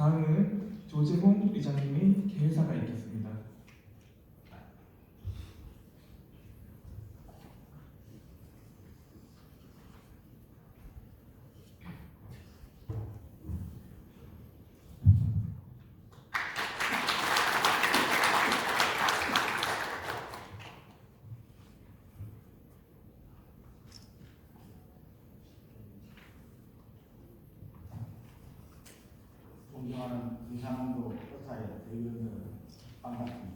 다음은 조재홍 의장님의 개회사가 있겠습니다. 존경하는 이상원도 의사의 대의원들 반갑습니다.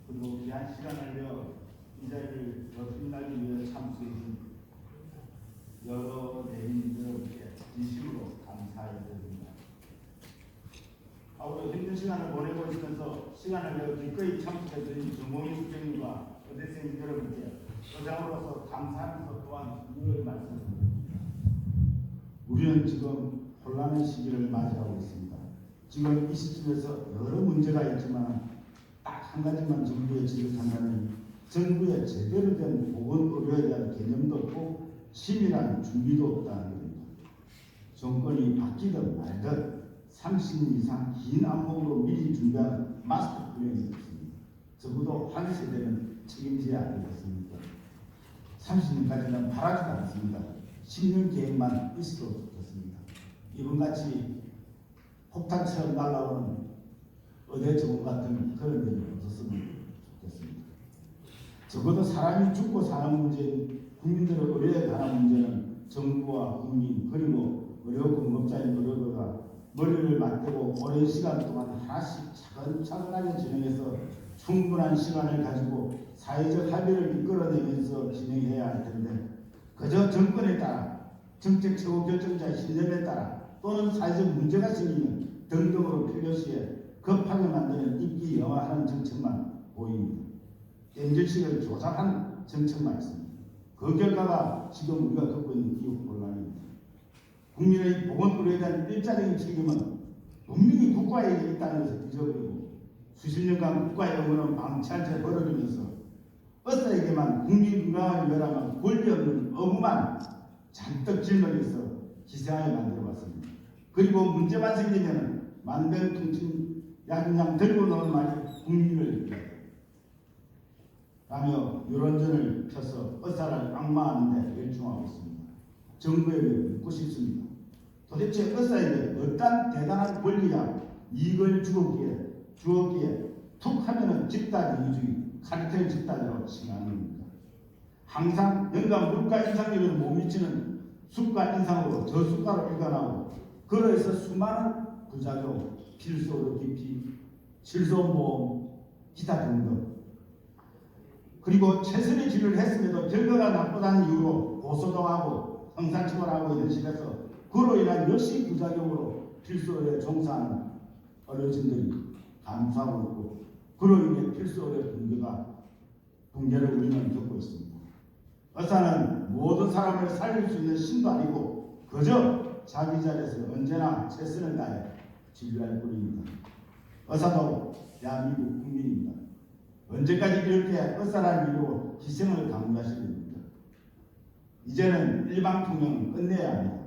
그리고 귀한 시간을 내어 이 자리를 더 빛나기 위해 참석해주신 여러 대인들에게 진심으로 감사드립니다. 앞으로 힘든 시간을 보내고 있으면서 시간을 내어 기꺼이 참석해주신 정봉희 수장님과 의대생 여러분께 의장으로서 감사하면서 또한 이걸 말씀드립니다. 우리는 지금 혼란의 시기를 맞이하고 있습니다. 지금 이 시점에서 여러 문제가 있지만 딱 한 가지만 정부에 지적한다면 정부의 제대로 된 보건의료에 대한 개념도 없고 심이란 준비도 없다는 겁니다. 정권이 바뀌든 말든 30년 이상 긴 안목으로 미리 준비한 마스터 플랜이 없습니다. 적어도 한 세대는 책임져야 되겠습니까? 30년까지는 바라지도 않습니다. 10년 계획만 있어도 좋겠습니다. 이번같이 폭탄처럼 날아오는 의대 정원 같은 그런 일이 없었으면 좋겠습니다. 적어도 사람이 죽고 사는 문제, 국민들의 의료에 관한 문제는 정부와 국민 그리고 의료공급자인 의료가가 머리를 맞대고 오랜 시간 동안 하나씩 차근차근하게 진행해서 충분한 시간을 가지고 사회적 합의를 이끌어내면서 진행해야 할 텐데 그저 정권에 따라 정책 최고 결정자의 신념에 따라 또는 사회적 문제가 생기면 등등으로 필요시에 급하게 만드는 인기 영화하는 정책만 보입니다. 땜질식을 조작한 정책만 있습니다. 그 결과가 지금 우리가 겪고 있는 기후 혼란입니다. 국민의 보건의료에 대한 일자적인 책임은 분명히 국가에 있다는 것을 잊어버리고 수십 년간 국가의 의무는 방치한 채 벌어지면서 의사에게만 국민 건강을 위하여만 권리 없는 의무만 잔뜩 짊어져서 희생하게 만들어봤습니다. 그리고 문제만 생기면 만병통치 양양 들고 나오는 말이 국민을 라며 여론전을 펴서 의사를 악마하는 데 열중하고 있습니다. 정부에게 묻고 싶습니다. 도대체 의사에게 어떤 대단한 권리야 이익을 주었기에 툭 하면은 집단 이주의 카르텔 집단이라고 칭하는 겁니다. 항상 연간 물가 인상률을 못 미치는 수가 인상으로 저수가로 일관하고 그래서 수많은 부작용, 필수의료 기피, 실손보험, 기타 등등 그리고 최선의 진료를 했음에도 결과가 나쁘다는 이유로 고소도 하고 형사처벌하고 이런 식에서 그로 인한 역시 부작용으로 필수의료에 종사하는 의료진들이 감수하고 있고 그로 인해 필수의료 붕괴를 우리는 겪고 있습니다. 의사는 모든 사람을 살릴 수 있는 신도 아니고 그저 자기 자리에서 언제나 최선을 다해 진료할 뿐입니다. 의사도 대한민국 국민입니다. 언제까지 이렇게 의사라는 이유로 희생을 강요하시는 겁니까? 이제는 일방 통행은 끝내야 합니다.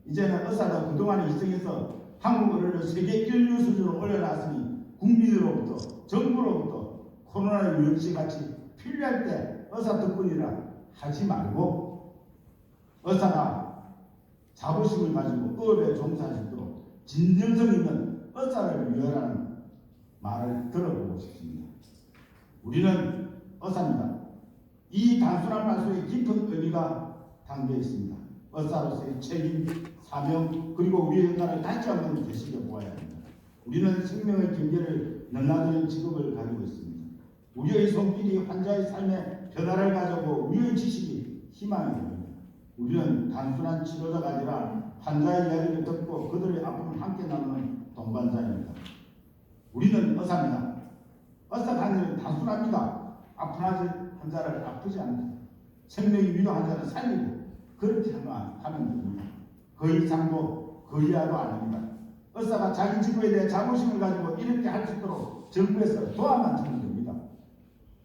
이제는 의사도 그동안 희생해서 한국 의료를 세계 1류 수준으로 올려놨으니 국민으로부터 정부로부터 코로나 유행시 같이 필요할 때 의사 덕분이라 하지 말고 의사가 자부심을 가지고 의료에 종사할 수 있도록 진정성 있는 의사를 위하라는 말을 들어보고 싶습니다. 우리는 의사입니다. 이 단순한 말 속에 깊은 의미가 담겨 있습니다. 의사로서의 책임, 사명, 그리고 우리의 역할을 다시 한번 되새겨 보아야 합니다. 우리는 생명의 경계를 넘나드는 직업을 가지고 있습니다. 우리의 손길이 환자의 삶에 변화를 가져오고 우리의 지식이 희망이 됩니다. 우리는 단순한 치료자가 아니라 환자의 이야기를 듣고 그들의 아픔을 함께 나누는 동반자입니다. 우리는 의사입니다. 의사가 아니라 단순합니다. 아픈 환자를 아프지 않게 생명이 위로한 자를 살리고 그렇게 하면 됩니다. 그 이상도 그 이하도 아닙니다. 의사가 자기 직업에 대해 자부심을 가지고 이렇게 할 수 있도록 정부에서 도와만 주면 됩니다.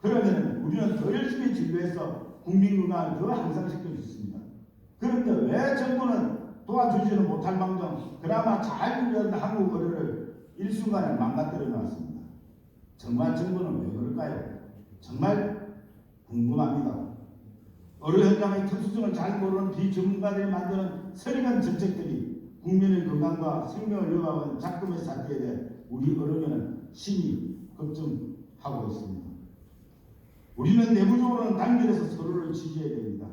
그러면 우리는 더 열심히 진료해서 국민 건강을 더 향상시킬 수 있습니다. 그런데 왜 정부는 도와주지는 못할 망정 그나마 잘 준비한 한국 의료를 한순간에 망가뜨려 놨습니다. 정말 정부는 왜 그럴까요? 정말 궁금합니다. 의료 현장의 특수성을 잘 모르는 비전문가들이 만드는 서리간 정책들이 국민의 건강과 생명을 위협하는 작금의 사태에 대해 우리 언론에는 심히 걱정하고 있습니다. 우리는 내부적으로는 단결해서 서로를 지지해야 됩니다.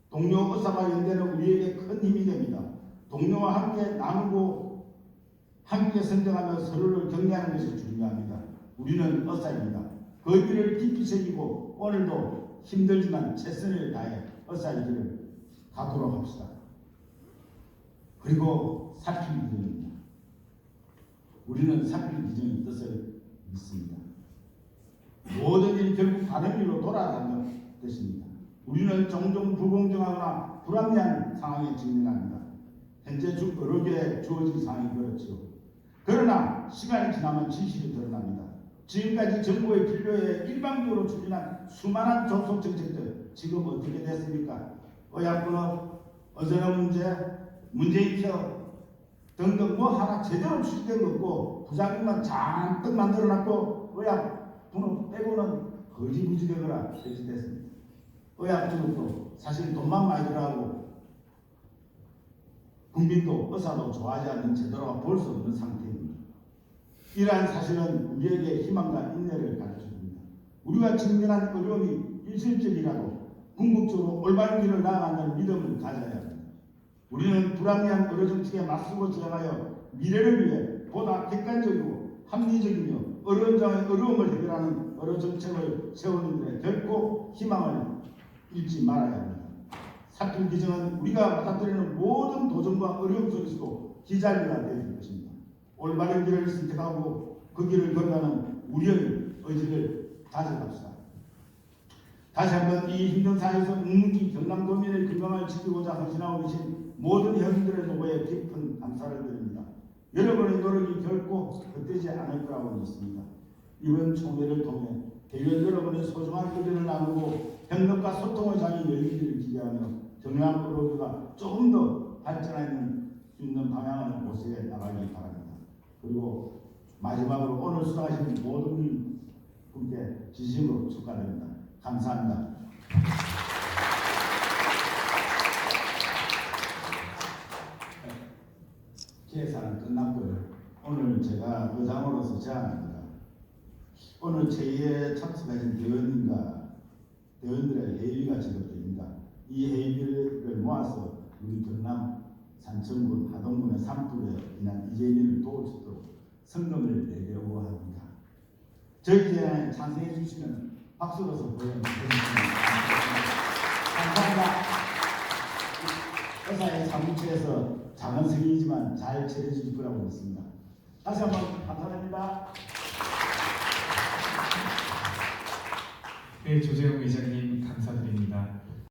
동료 의사와 연대는 우리에게 큰 힘이 됩니다. 동료와 함께 나누고 함께 선정하며 서로를 격려하는 것이 중요합니다. 우리는 의사입니다. 그 일을 깊이 새기고 오늘도 힘들지만 최선을 다해 의사의 길을 가도록 합시다. 그리고 살필 기준입니다. 우리는 살필 기준의 뜻을 믿습니다. 모든 일이 결국 다른 일로 돌아가는 뜻입니다. 우리는 종종 불공정하거나 불합리한 상황에 직면합니다. 현재 여러 개에 주어진 상황이 그렇죠. 그러나 시간이 지나면 진실이 드러납니다. 지금까지 정부의 진료에 일방적으로 추진한 수많은 접속 정책들 지금 어떻게 됐습니까? 의약분업, 어전업 문재인 케어 등등 뭐 하나 제대로 추진된 거 없고 부작용만 잔뜩 만들어놨고 의약분업 빼고는 거지부지되거나 배치됐습니다. 의약분업도 사실 돈만 많이 들어가고 국민도 의사도 좋아하지 않는 제도라고 볼 수 없는 상태입니다. 이러한 사실은 우리에게 희망과 인내를 가르쳐줍니다. 우리가 직면한 어려움이 일시적이라도 궁극적으로 올바른 길을 나아가는 믿음을 가져야 합니다. 우리는 불합리한 의료 정책에 맞서고 저항하여 미래를 위해 보다 객관적이고 합리적이며 어려움을 해결하는 의료 정책을 세우는 데 결코 희망을 잃지 말아야 합니다. 사필 기정은 우리가 받아들이는 모든 도전과 어려움 속에서도 기자리가 되어줄 것입니다. 올바른 길을 선택하고 그 길을 걸어가는 우리의 의지를 가져갑시다. 다시 한번 이 힘든 사회에서 묵묵히 경남도민의 건강을 지키고자 헌신하고 계신 모든 혈흔들의 노고에 깊은 감사를 드립니다. 여러분의 노력이 결코 헛되지 않을 거라고 믿습니다. 이번 총회를 통해 대의원 여러분의 소중한 의견을 나누고 협력과 소통의 장이 열리기를 기대하며 경남 의료계가 조금 더 발전할 수 있는 방향을 모색해 나가기 바랍니다. 그리고 마지막으로 오늘 수고하신 모든 분께 진심으로 축하드립니다. 감사합니다. 기획사는 끝났고요. 오늘 제가 의장으로서 제안합니다. 오늘 제2회 참석하신 대원들의 회의가 지급됩니다. 이 회의를 모아서 우리 경남 산청군 하동군의 산불에 인한 이재민을 도울 수 있도록 성금을 내려고 합니다. 저희 제안에 찬성해 주시면 박수로서 보여드리겠습니다. 감사합니다. 의사의 사무처에서 작은 성의지만 잘 처리해 주실 거라고 믿습니다. 다시 한번 감사드립니다. 네, 조재용 의장님 감사드립니다.